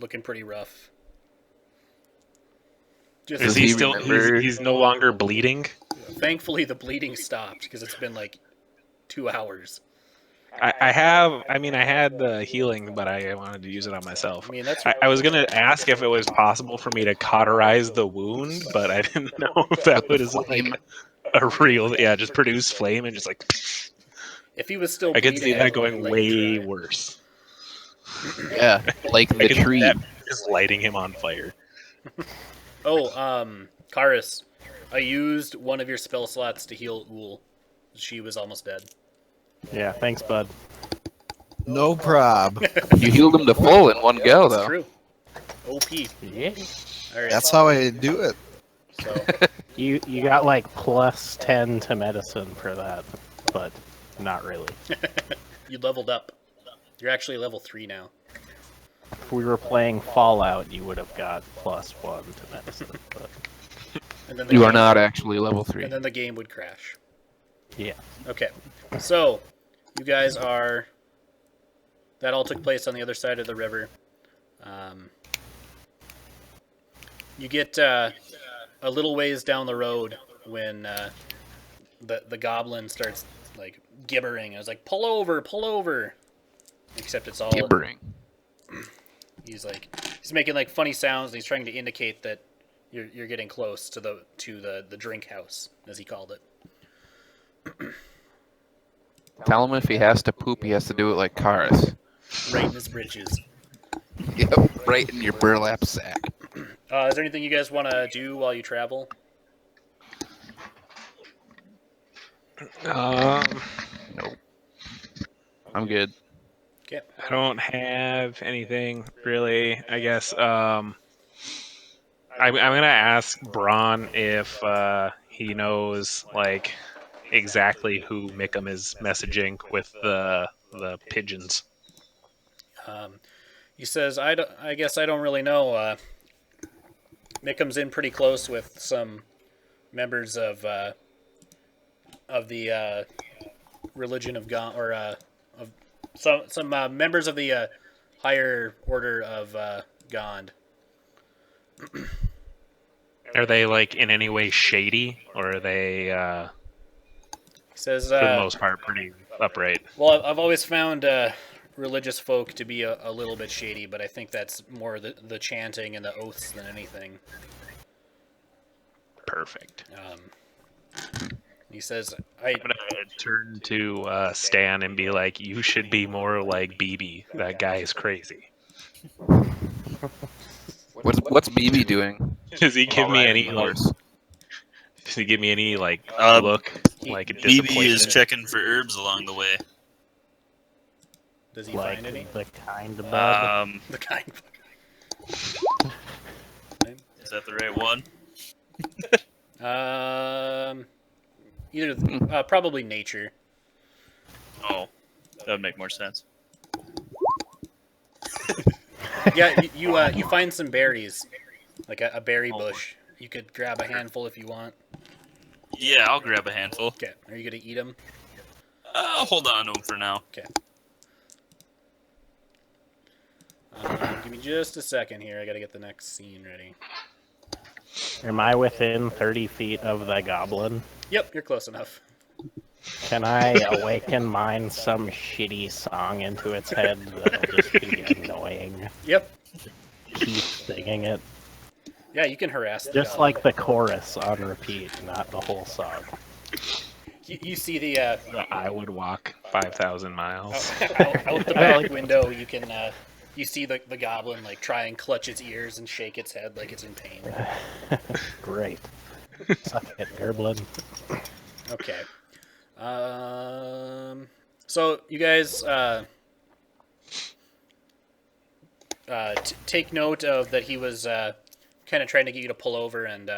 looking pretty rough. Is he still? He's no longer bleeding. Thankfully, the bleeding stopped because it's been like 2 hours. I had the healing, but I wanted to use it on myself. I mean, that's. I was gonna ask if it was possible for me to cauterize the wound, but I didn't know if that was like a real, just produce flame and just like. If he was still, I could see that going way worse. Yeah, like the tree. Just lighting him on fire. Karis, I used one of your spell slots to heal Uhl. She was almost dead. Yeah, thanks, bud. No prob. You healed him to full in one go, though. That's true. OP. Yeah. All right. That's how I do it. So You got like +10 to medicine for that, but not really. you leveled up. You're actually level 3 now. If we were playing Fallout, you would have got +1 to medicine. But And then You are not actually level 3. And then the game would crash. yeah. Okay. So, you guys are... That all took place on the other side of the river. You get a little ways down the road when the goblin starts like gibbering. I was like, pull over, pull over. Except it's all Gibbering. He's making like funny sounds and he's trying to indicate that you're getting close to the drink house, as he called it. Tell him if he has to poop, he has to do it like Karis. Right in his britches. Yep, right in your burlap sack. Is there anything you guys want to do while you travel? Nope. I'm good. Okay. I don't have anything really. I guess I'm gonna ask Braun if he knows like exactly who Mickham is messaging with the pigeons. He says, I guess I don't really know. Mickham's in pretty close with some members of the religion of God, or of some members of the higher order of Gond. Are they like in any way shady, or are they He says, for the most part pretty upright? Well, I've always found religious folk to be a little bit shady, but I think that's more the chanting and the oaths than anything. Perfect. He says, I'm gonna turn to Stan and be like, "You should be more like BB. That guy is crazy." What's BB doing? Does he give me any like? Does he give me any like look like a disappointment? BB is checking for herbs along the way. Does he Like find any? the kind of bug. The kind. Is that the right one? Either probably nature. Oh, that would make more sense. Yeah, you find some berries, like a berry bush. You could grab a handful if you want. Yeah, I'll grab a handful. Okay, are you gonna eat them? I'll hold on to them for now. Okay. Give me just a second here. I gotta get the next scene ready. Am I within 30 feet of the goblin? Yep, you're close enough. Can I awaken mine some shitty song into its head that'll just be annoying? Yep. Keep singing it. Yeah, you can harass the Just goblin. like the chorus on repeat, not the whole song. You see the I would walk 5,000 miles. out the back window. You can you see the goblin like try and clutch its ears and shake its head like it's in pain. Great. Suck it, Gerblin. Okay. So you guys take note of that he was kind of trying to get you to pull over, and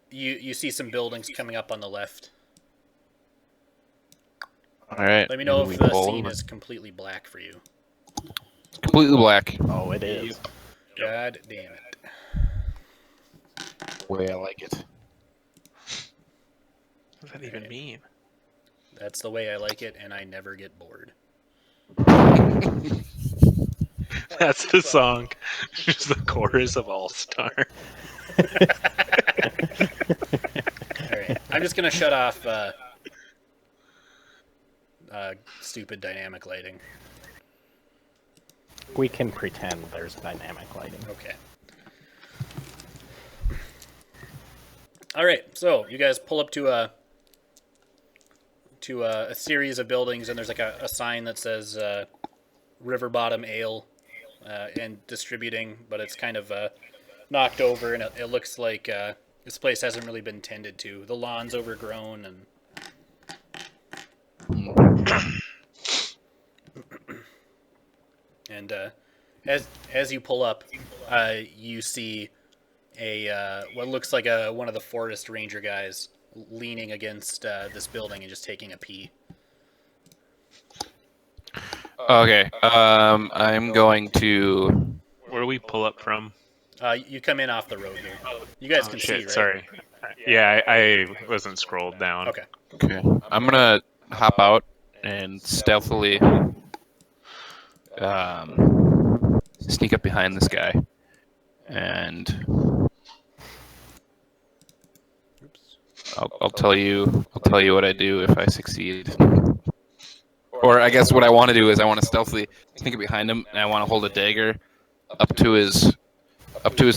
you see some buildings coming up on the left. All right. Let me know if the scene is completely black for you. It's completely black. Oh, it is. God damn it. Way I like it. What does that even mean? That's the way I like it, and I never get bored. That's the song. Just the chorus of All Star. All right, I'm just gonna shut off stupid dynamic lighting. We can pretend there's dynamic lighting. Okay. All right, so you guys pull up to a series of buildings, and there's like a sign that says River Bottom Ale and distributing, but it's kind of knocked over, and it looks like this place hasn't really been tended to. The lawn's overgrown, and and as you pull up, you see a what looks like one of the forest ranger guys leaning against this building and just taking a pee. Okay. I'm going to. Where do we pull up from? You come in off the road here. You guys Oh, can shit, see, right? sorry. Yeah, I wasn't scrolled down. Okay. Okay. I'm gonna hop out and stealthily sneak up behind this guy, and Oops. I'll tell you what I do if I succeed. Or I guess what I want to do is I want to stealthily sneak up behind him, and I want to hold a dagger up to his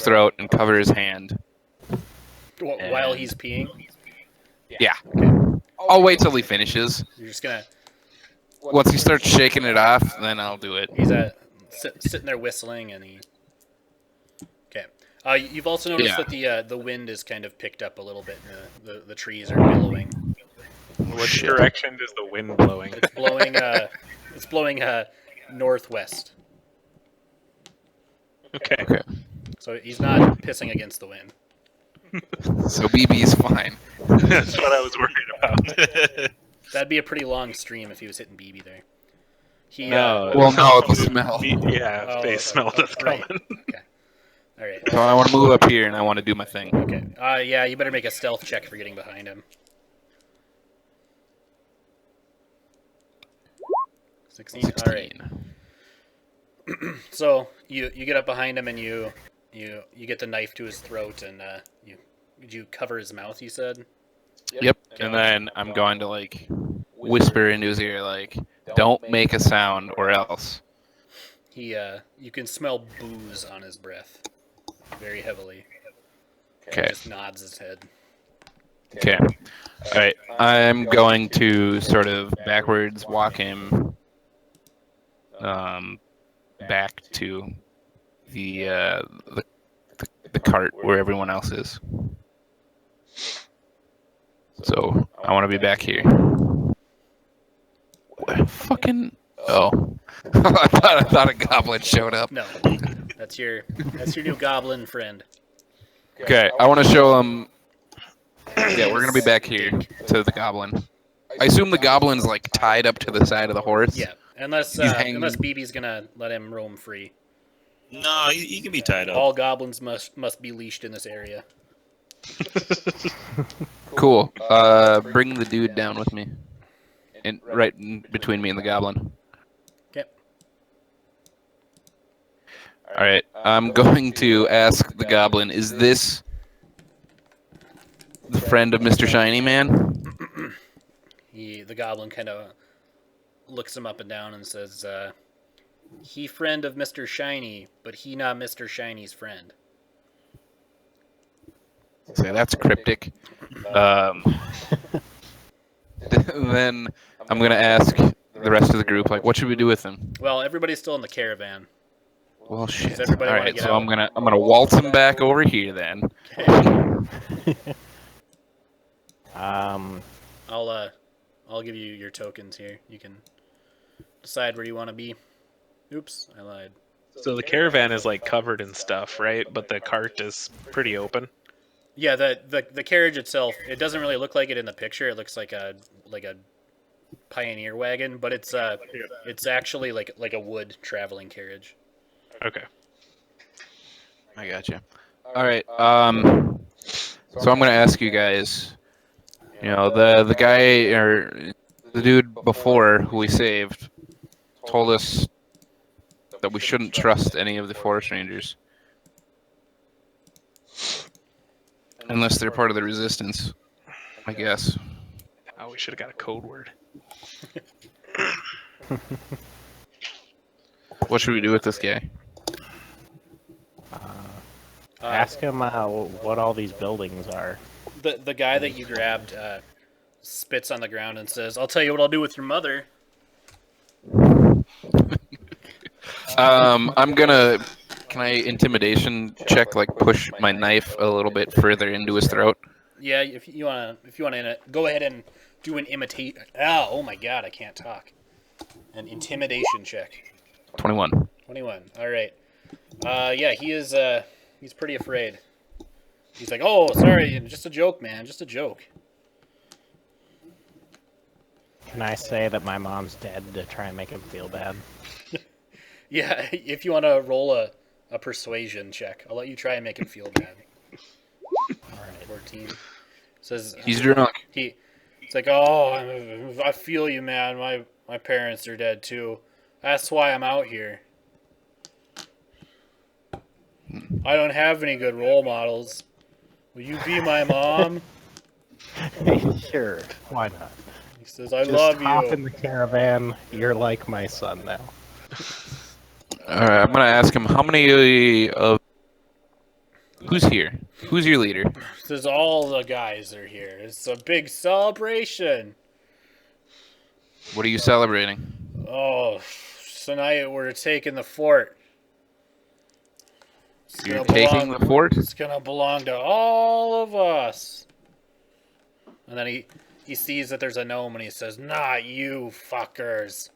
throat and cover his hand. While he's peeing, Yeah. I'll wait till he finishes. you're just gonna. Once he starts shaking it off, then I'll do it. He's sitting there whistling, and he. Okay. You've also noticed that the wind is kind of picked up a little bit. And the trees are billowing. Which Shit. direction does the wind blowing? It's blowing. It's blowing northwest. Okay. Okay. So he's not pissing against the wind. So BB's fine. That's what I was worried about. That'd be a pretty long stream if he was hitting BB there. He. No. Well, no, the smell. Yeah, Oh, they smelled us right. coming. Okay. All right. So I want to move up here and I want to do my thing. Okay. Yeah, you better make a stealth check for getting behind him. 16. All right. So you get up behind him and you get the knife to his throat and you cover his mouth. You said. Yep. And then I'm going to like whisper into his ear like, "Don't make a sound or else." You can smell booze on his breath, very heavily. Okay. He just nods his head. Okay. All right. I'm going to sort of backwards walk him back to the cart where everyone else is. So I want to be back here. What fucking? Oh, I thought a goblin showed up. No, that's your new goblin friend. Okay, I want to show him. Yeah, we're gonna be back here to the goblin. I assume the goblin's like tied up to the side of the horse. Yeah, unless hanging. BB's gonna let him roam free. No, he can be tied up. All goblins must be leashed in this area. Cool. Bring the dude down with me. Right in between me and the goblin. Okay. All right. I'm going to ask the goblin, is this the friend of Mr. Shiny Man? The goblin kind of looks him up and down and says, "He friend of Mr. Shiny, but he not Mr. Shiny's friend." Say that's cryptic. Then I'm gonna ask the rest of the group, like, what should we do with him? Well, everybody's still in the caravan. Well, shit. Does everybody All wanna right, get so out? I'm gonna waltz him back over here then. I'll give you your tokens here. You can decide where you want to be. Oops, I lied. So the caravan is like covered in stuff, right? But the cart is pretty open. Yeah, the carriage itself, it doesn't really look like it in the picture. It looks like a pioneer wagon, but it's actually like a wood traveling carriage. Okay. I gotcha. All right. So I'm gonna ask you guys. You know, the guy or the dude before who we saved told us that we shouldn't trust any of the forest rangers. Unless they're part of the resistance, I guess. Oh, we should have got a code word. What should we do with this guy? Ask him what all these buildings are. The guy that you grabbed spits on the ground and says, "I'll tell you what I'll do with your mother." I'm gonna. Can I intimidation check, like push my knife a little bit further into his throat? Yeah, if you wanna, go ahead and do an imitate. Oh my god, I can't talk. An intimidation check. 21. 21. All right. Yeah, he is. He's pretty afraid. He's like, "Oh, sorry, just a joke, man, just a joke." Can I say that my mom's dead to try and make him feel bad? Yeah, if you want to roll a persuasion check, I'll let you try and make him feel bad. All right. 14. Says He's drunk. It's like, "Oh, I feel you, man. My parents are dead too. That's why I'm out here. I don't have any good role models. Will you be my mom?" Sure, why not? He says, "I Just love hop you." in the caravan. You're like my son now. All right, I'm gonna ask him how many of. Who's here? Who's your leader? He says, "All the guys are here. It's a big celebration. What are you celebrating? Oh, tonight we're taking the fort. It's You're gonna taking the fort? It's gonna belong to all of us." And then he sees that there's a gnome and he says, "Not you fuckers."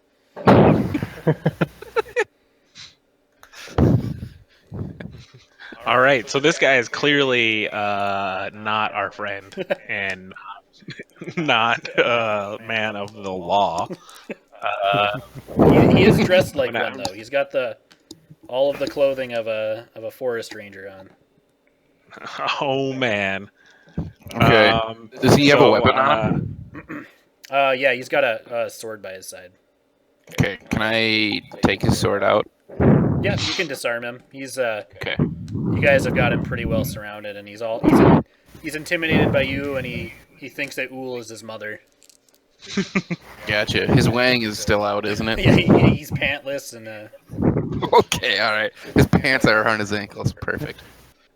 All right, so this guy is clearly not our friend and not a man of the law. He is dressed like When I- one though. He's got all of the clothing of a forest ranger on. Oh man. Okay. Does he have a so, weapon on him? Yeah, he's got a sword by his side. Okay. Can I take his sword out? Yeah, you can disarm him. He's Okay. you guys have got him pretty well surrounded, and he's intimidated by you, and he thinks that Ool is his mother. Gotcha. His wang is still out, isn't it? Yeah, he's pantless and Okay. All right. His pants are around his ankles. Perfect.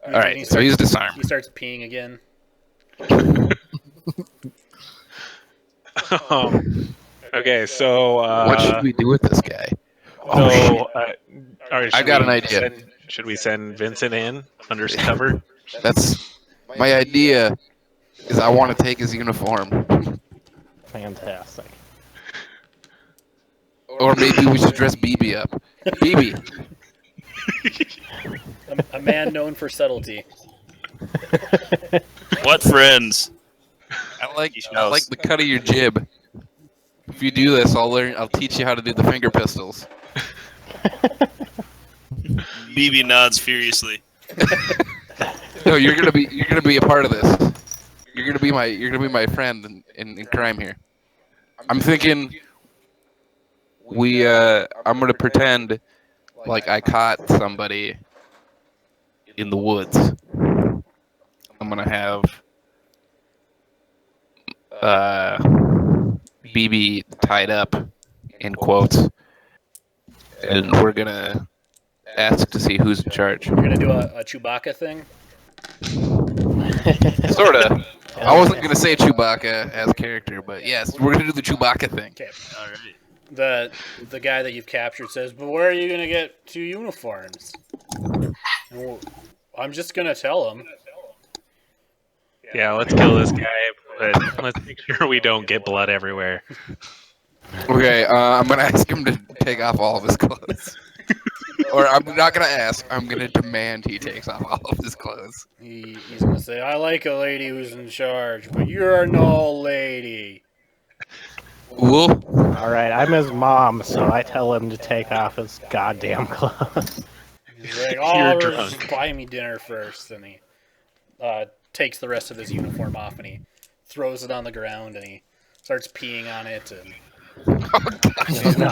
All and right. So he's disarmed. He starts peeing again. Okay, so What should we do with this guy? all right, I got an idea. Should we send Vincent in under cover? That's my idea. Is I want to take his uniform, Fantastic. or maybe we should dress BB up. BB. A man known for subtlety. What friends? I like the cut of your jib. If you do this, I'll teach you how to do the finger pistols. BB nods furiously. No, you're gonna be a part of this. You're gonna be my friend in crime here. I'm thinking I'm gonna pretend like I caught somebody in the woods. I'm gonna have BB tied up in quotes, and we're gonna ask to see who's in charge. You're gonna do a Chewbacca thing. Sorta. I wasn't gonna say Chewbacca as a character, but yes, we're gonna do the Chewbacca thing. Okay. All right. The guy that you've captured says, "But where are you gonna get 2 uniforms?" Well, I'm just gonna tell him. Yeah, let's kill this guy, but let's make sure we don't get blood everywhere. Okay, I'm gonna ask him to take off all of his clothes. Or I'm not gonna ask. I'm gonna demand he takes off all of his clothes. He's gonna say, "I like a lady who's in charge, but you're no lady." Cool. All right, I'm his mom, so I tell him to take off his goddamn clothes. He's like, You're "Oh, drunk. just buy me dinner first," and he takes the rest of his uniform off and he throws it on the ground and he starts peeing on it and No.